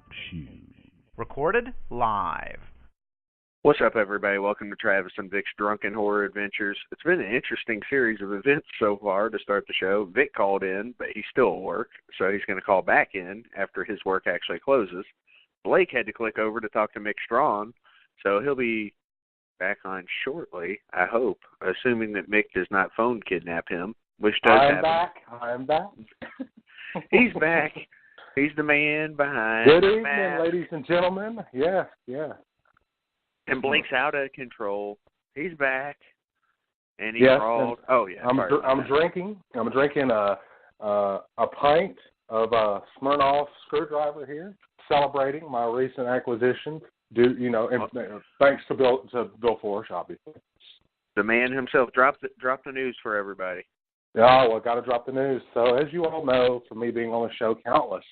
Don't Choose. Recorded live. What's up, everybody? Welcome to Travis and Vic's Drunken Horror Adventures. It's been an interesting series of events so far to start the show. Vic called in, but he's still at work, so he's going to call back in after his work actually closes. Blake had to click over to talk to Mick Strawn, so he'll be back on shortly, I hope, assuming that Mick does not phone kidnap him, which does happen. I'm back. He's back. He's the man behind Good the evening, mask. ladies and gentlemen. Yeah. And Blake's out of control. He's back, and he's Yes, crawled. Oh yeah, I'm drinking. I'm drinking a pint of Smirnoff screwdriver here, celebrating my recent acquisition. Thanks to Bill Forsh, obviously. The man himself. Drop the news for everybody. Yeah, well, got to drop the news. So, as you all know, from me being on the show countless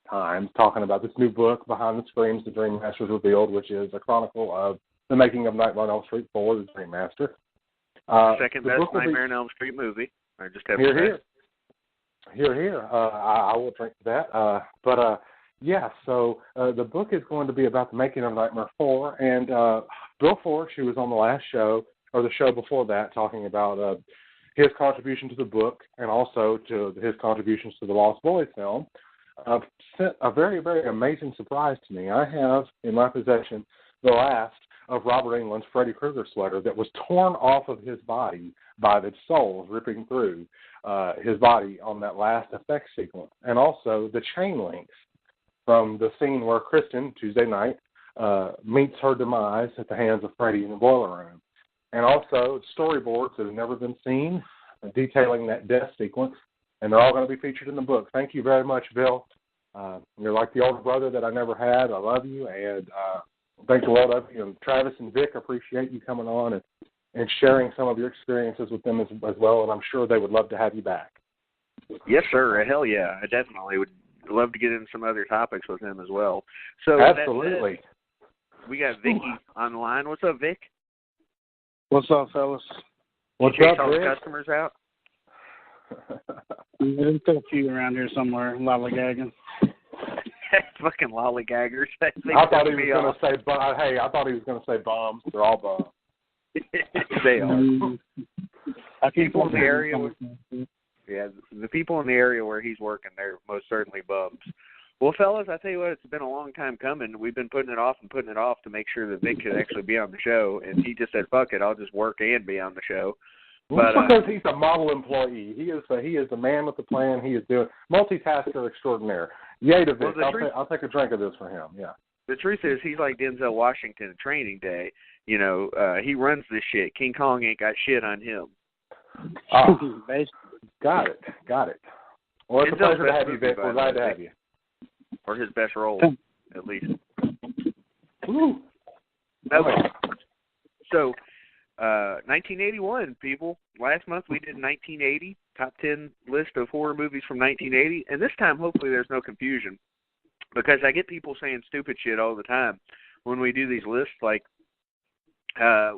times, talking about this new book, Behind the Screams, The Dream Master's Revealed, which is a chronicle of the making of Nightmare on Elm Street 4, The Dream Master. Second best Nightmare on Elm Street movie. I just have Here. I will drink to that. So the book is going to be about the making of Nightmare 4, and Bill Forsh, who was on the last show, or the show before that, talking about his contribution to the book and also to his contributions to the Lost Boys film, sent a very, very amazing surprise to me. I have in my possession the last of Robert Englund's Freddy Krueger sweater that was torn off of his body by the soles ripping through his body on that last effect sequence, and also the chain links from the scene where Kristen, Tuesday night, meets her demise at the hands of Freddy in the boiler room. And also storyboards that have never been seen, detailing that death sequence, and they're all going to be featured in the book. Thank you very much, Bill. You're like the older brother that I never had. I love you, and thank the world of you. And Travis and Vic, appreciate you coming on and sharing some of your experiences with them as well, and I'm sure they would love to have you back. Yes, sir. Hell yeah. I definitely would love to get into some other topics with him as well. So Absolutely. We got Vicky on the line. What's up, Vic? What's up, fellas? What's you up, all Vic? the customers out? There's still a few around here somewhere, lollygagging. Fucking lollygaggers. I thought he was going to say, I thought he was going to say bums. They're all bums. They are. People in the area. Yeah, the people in the area where he's working, they're most certainly bums. Well, fellas, I tell you what, it's been a long time coming. We've been putting it off to make sure that Vic could actually be on the show, and he just said, "Fuck it, I'll just work and be on the show." Well, because he's a model employee. He is the man with the plan. He is doing multitasker extraordinaire. Yay to Vic. I'll take a drink of this for him. Yeah. The truth is, he's like Denzel Washington at Training Day. You know, he runs this shit. King Kong ain't got shit on him. Got it. Well, it's a pleasure to have you, Vic. We're glad to have you. Or his best role, at least. Woo. Okay. So, 1981, people. Last month we did 1980, top 10 list of horror movies from 1980. And this time, hopefully, there's no confusion. Because I get people saying stupid shit all the time when we do these lists. Like, I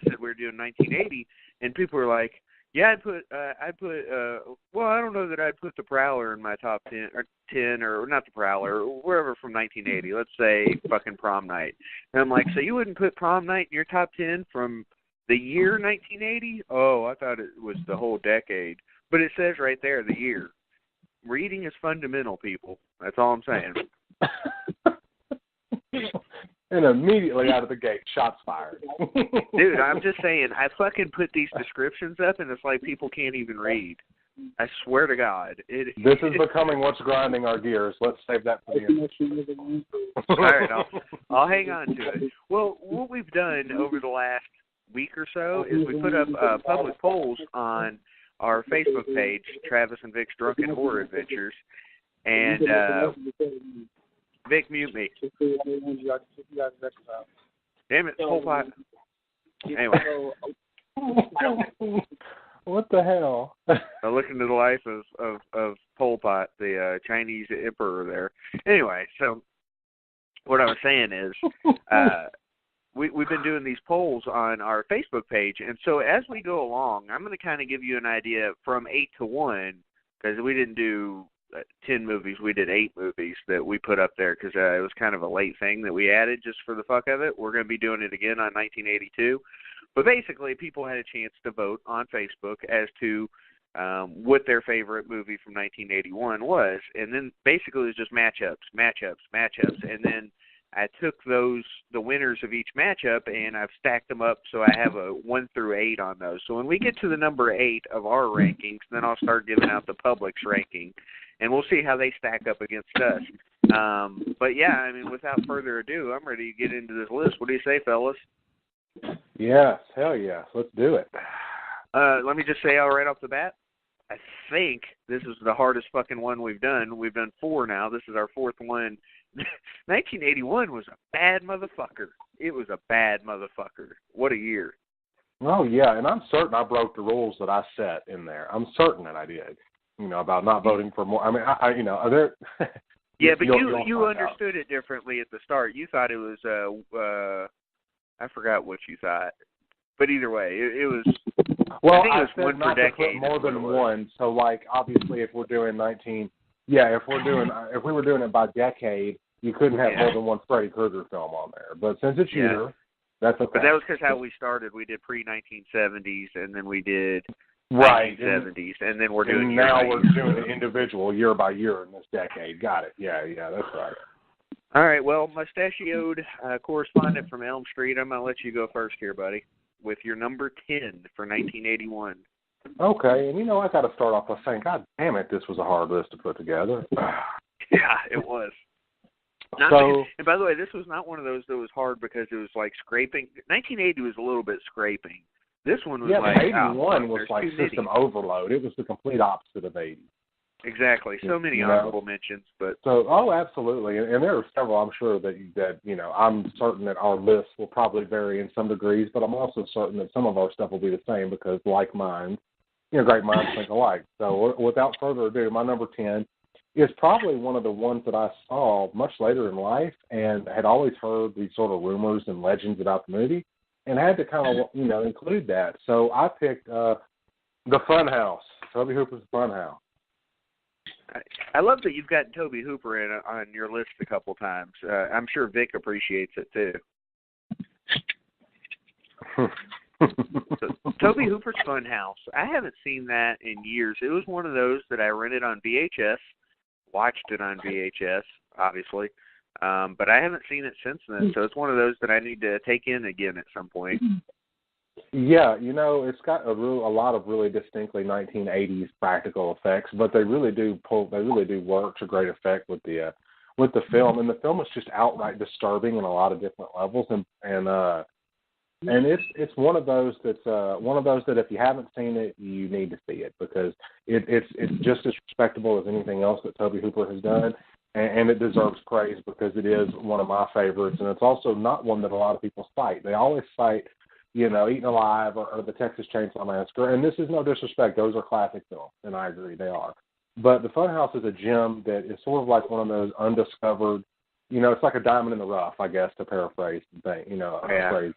said we were doing 1980, and people are like, yeah, well, I don't know that I'd put The Prowler in my top 10, or not The Prowler, or wherever from 1980. Let's say fucking Prom Night. And I'm like, so you wouldn't put Prom Night in your top 10 from the year 1980? Oh, I thought it was the whole decade. But it says right there, the year. Reading is fundamental, people. That's all I'm saying. And immediately out of the gate, shots fired. Dude, I'm just saying, I fucking put these descriptions up, and it's like people can't even read. I swear to God. This is becoming what's grinding our gears. Let's save that for the end. All right, I'll hang on to it. Well, what we've done over the last week or so is we put up public polls on our Facebook page, Travis and Vic's Drunken Horror Adventures, and Vic, mute me. Damn it, whole pot. Anyway. What the hell? I look into the life of Pol Pot, the Chinese emperor there. Anyway, so what I was saying is we've been doing these polls on our Facebook page, and so as we go along, I'm going to kind of give you an idea from 8 to 1, because we didn't do 10 movies. We did 8 movies that we put up there because it was kind of a late thing that we added just for the fuck of it. We're going to be doing it again on 1982. But basically, people had a chance to vote on Facebook as to what their favorite movie from 1981 was. And then basically it was just matchups. And then I took the winners of each matchup, and I've stacked them up so I have a 1 through 8 on those. So when we get to the number 8 of our rankings, then I'll start giving out the public's ranking, and we'll see how they stack up against us. But yeah, I mean, without further ado, I'm ready to get into this list. What do you say, fellas? Yes, hell yes, let's do it. Let me just say right off the bat, I think this is the hardest fucking one we've done. We've done 4 now. This is our 4th one. 1981 was a bad motherfucker. It was a bad motherfucker. What a year. Oh, yeah, and I'm certain I broke the rules that I set in there. I'm certain that I did, about not voting for more. I mean, there... Yeah, but you understood it differently at the start. You thought it was, I forgot what you thought. But either way, it was... Well, I think it was one not per decade. More than one. So, like, obviously, if we're doing if we were doing it by decade, you couldn't have more than one Freddy Krueger film on there. But since it's year, that's okay. But that was because how we started. We did pre-1970s, and then we did 1970s, and then we're doing we're doing it individual year by year in this decade. Got it. Yeah, that's right. All right. Well, mustachioed correspondent from Elm Street, I'm gonna let you go first here, buddy, with your number 10 for 1981. Okay, and I got to start off by saying, God damn it, this was a hard list to put together. Yeah, it was. And by the way, this was not one of those that was hard because it was like scraping. 1980 was a little bit scraping. This one was like 81 was like system overload. It was the complete opposite of 80. Exactly. So many honorable mentions, but absolutely, and there are several. I'm sure that I'm certain that our list will probably vary in some degrees, but I'm also certain that some of our stuff will be the same because, like minds, great minds think alike. So, without further ado, my number 10 is probably one of the ones that I saw much later in life and had always heard these sort of rumors and legends about the movie, and had to kind of include that. So I picked The Funhouse, Tobe Hooper's Funhouse. I love that you've got Tobe Hooper in on your list a couple times. I'm sure Vic appreciates it too. So, Tobe Hooper's Funhouse. I haven't seen that in years. It was one of those that I rented on VHS, watched it on VHS, obviously, but I haven't seen it since then. So it's one of those that I need to take in again at some point. Yeah, it's got a lot of really distinctly 1980s practical effects, but they really do work to great effect with the film, and the film is just outright disturbing in a lot of different levels, and it's one of those that if you haven't seen it, you need to see it because it's just as respectable as anything else that Tobe Hooper has done, and it deserves praise because it is one of my favorites, and it's also not one that a lot of people cite. They always cite Eaten Alive or the Texas Chainsaw Massacre. And this is no disrespect. Those are classic films, and I agree, they are. But The Funhouse is a gem that is sort of like one of those undiscovered, it's like a diamond in the rough, I guess, to paraphrase the thing, phrase.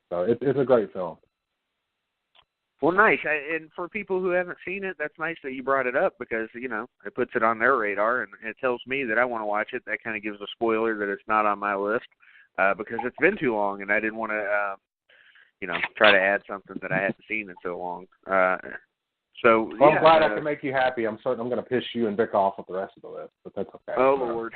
So it's a great film. Well, nice. And for people who haven't seen it, that's nice that you brought it up because, it puts it on their radar, and it tells me that I want to watch it. That kind of gives a spoiler that it's not on my list because it's been too long, and I didn't want to try to add something that I hadn't seen in so long. I'm glad I can make you happy. I'm certain I'm going to piss you and Vic off with the rest of the list, but that's okay. Oh, Lord.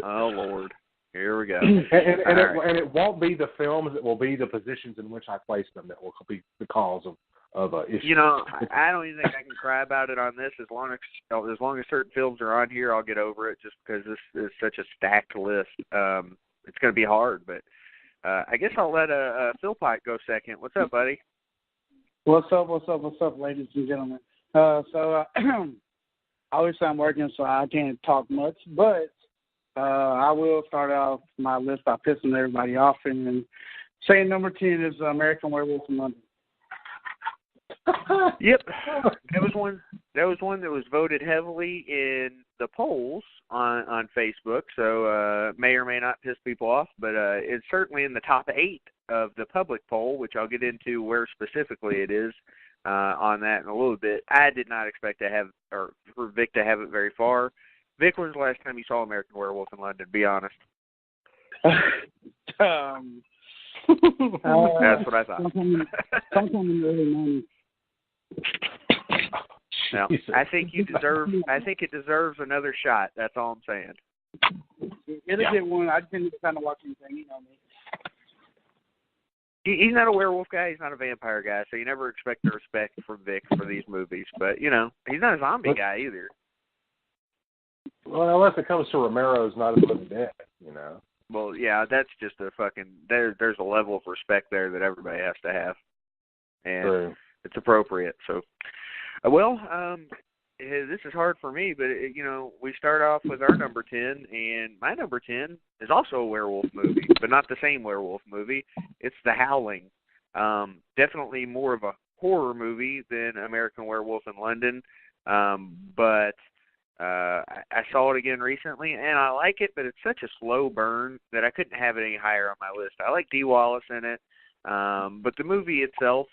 Oh, Lord. Here we go. And it won't be the films. It will be the positions in which I place them that will be the cause of issue. I don't even think I can cry about it on this. As long as certain films are on here, I'll get over it just because this is such a stacked list. It's going to be hard, but I guess I'll let Phil Pike go second. What's up, buddy? What's up, ladies and gentlemen? Obviously I'm working, so I can't talk much, but I will start off my list by pissing everybody off and saying number 10 is American Werewolf in London. Yep, that was one that was voted heavily in the polls on Facebook, so may or may not piss people off, but it's certainly in the top 8 of the public poll, which I'll get into where specifically it is on that in a little bit. I did not expect to have, or for Vic to have it very far. Vic, when's the last time you saw American Werewolf in London? Be honest. That's what I thought. Sometime in the early 90s. Now, I think it deserves another shot. That's all I'm saying. It'll get one. I didn't kind of watch anything, you know me. He's not a werewolf guy. He's not a vampire guy, so you never expect the respect from Vic for these movies. But, you know, he's not a zombie guy either. Well, unless it comes to Romero's Night of the Living Dead, you know. Well, yeah, that's just a fucking there's a level of respect there that everybody has to have, and True. It's appropriate. So, this is hard for me, but you know, we start off with our number 10, and my number 10 is also a werewolf movie, but not the same werewolf movie. It's The Howling. Definitely more of a horror movie than American Werewolf in London, but. I saw it again recently, and I like it, but it's such a slow burn that I couldn't have it any higher on my list. I like Dee Wallace in it, but the movie itself,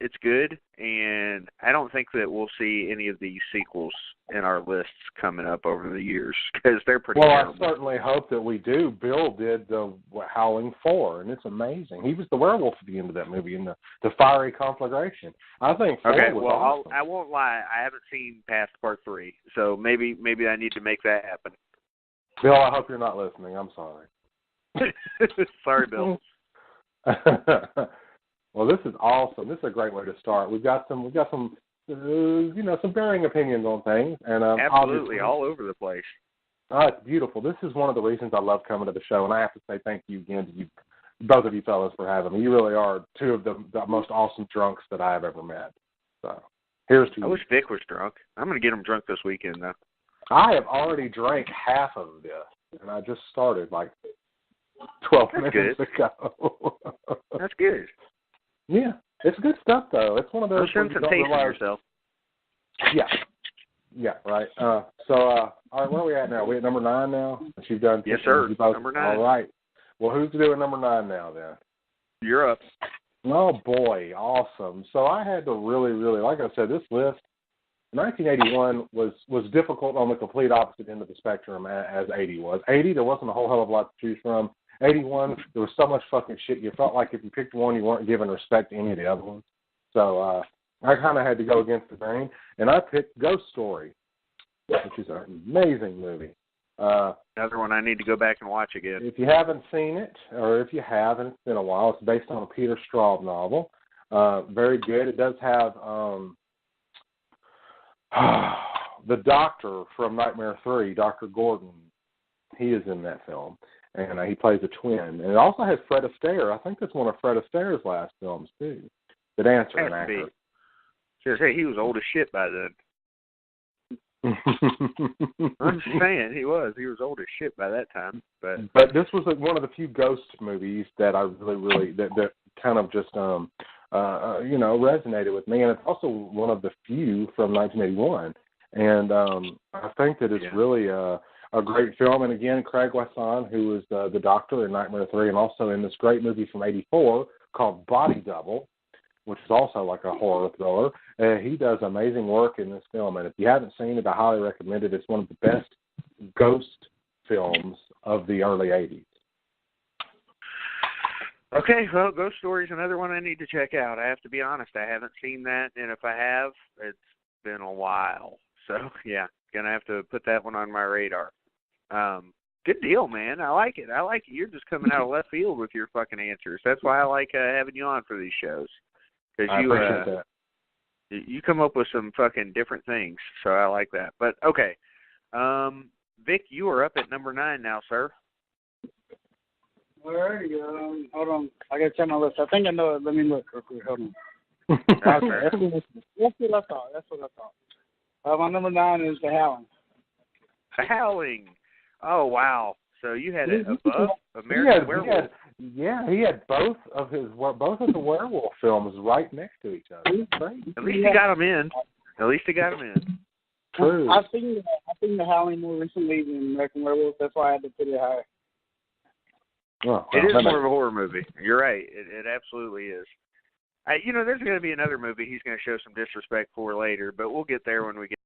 it's good, and I don't think that we'll see any of these sequels in our lists coming up over the years, because they're pretty terrible. I certainly hope that we do. Bill did the Howling 4, and it's amazing. He was the werewolf at the end of that movie in the fiery conflagration. I think 4 was awesome. I won't lie. I haven't seen past part 3, so maybe I need to make that happen. Bill, I hope you're not listening. I'm sorry. Sorry, Bill. Well, this is awesome. This is a great way to start. We've got some some varying opinions on things, and absolutely all over the place. It's beautiful. This is one of the reasons I love coming to the show, and I have to say thank you again to you, both of you fellas, for having me. You really are two of the most awesome drunks that I have ever met. So here's to you. I wish Vic was drunk. I'm going to get him drunk this weekend, though. I have already drank half of this, and I just started like 12 minutes ago. That's good. Yeah, it's good stuff, though. It's one of those. No sense in tasting yourself. Yeah, right. All right, where are we at now? We at number 9 now? You've done. Yes, sir. Number 9. All right. Well, who's doing number 9 now, then? You're up. Oh, boy, awesome. So I had to really, like I said, this list, 1981 was difficult on the complete opposite end of the spectrum as 80 was. 80, there wasn't a whole hell of a lot to choose from. 81, there was so much fucking shit. You felt like if you picked one, you weren't giving respect to any of the other ones. So I kind of had to go against the grain, and I picked Ghost Story, which is an amazing movie. Another one I need to go back and watch again. If you haven't seen it, or if you have, and it's been a while, it's based on a Peter Straub novel. Very good. It does have the doctor from Nightmare 3, Dr. Gordon. He is in that film. And he plays a twin. And it also has Fred Astaire. I think that's one of Fred Astaire's last films, too. The dancer and actor. Just say he was old as shit by then. I'm just saying, he was old as shit by that time. But this was one of the few ghost movies that I really that kind of just resonated with me. And it's also one of the few from 1981. And I think that it's really a great film. And again, Craig Wasson, who was the doctor in Nightmare 3, and also in this great movie from 84 called Body Double, which is also like a horror thriller. He does amazing work in this film. And if you haven't seen it, I highly recommend it. It's one of the best ghost films of the early 80s. Okay, well, Ghost Story is another one I need to check out. I have to be honest, I haven't seen that, and if I have, it's been a while. So, yeah, gonna have to put that one on my radar. Good deal, man. I like it. You're just coming out of left field with your fucking answers. That's why I like having you on for these shows. Because I appreciate that. You come up with some fucking different things, so I like that. But, okay. Vic, you are up at number 9 now, sir. Alrighty, hold on. I gotta check my list. I think I know it. Let me look real quick. Hold on. Okay. That's what I thought. My number 9 is The Howling. The Howling. Oh, wow. So you had it above American Werewolf. He had both of the werewolf films right next to each other. At least he got them in. True. I've seen The Howling more recently than American Werewolf. That's why I had to put it higher. Oh, it is more of a horror movie. You're right. It absolutely is. there's going to be another movie he's going to show some disrespect for later, but we'll get there when we get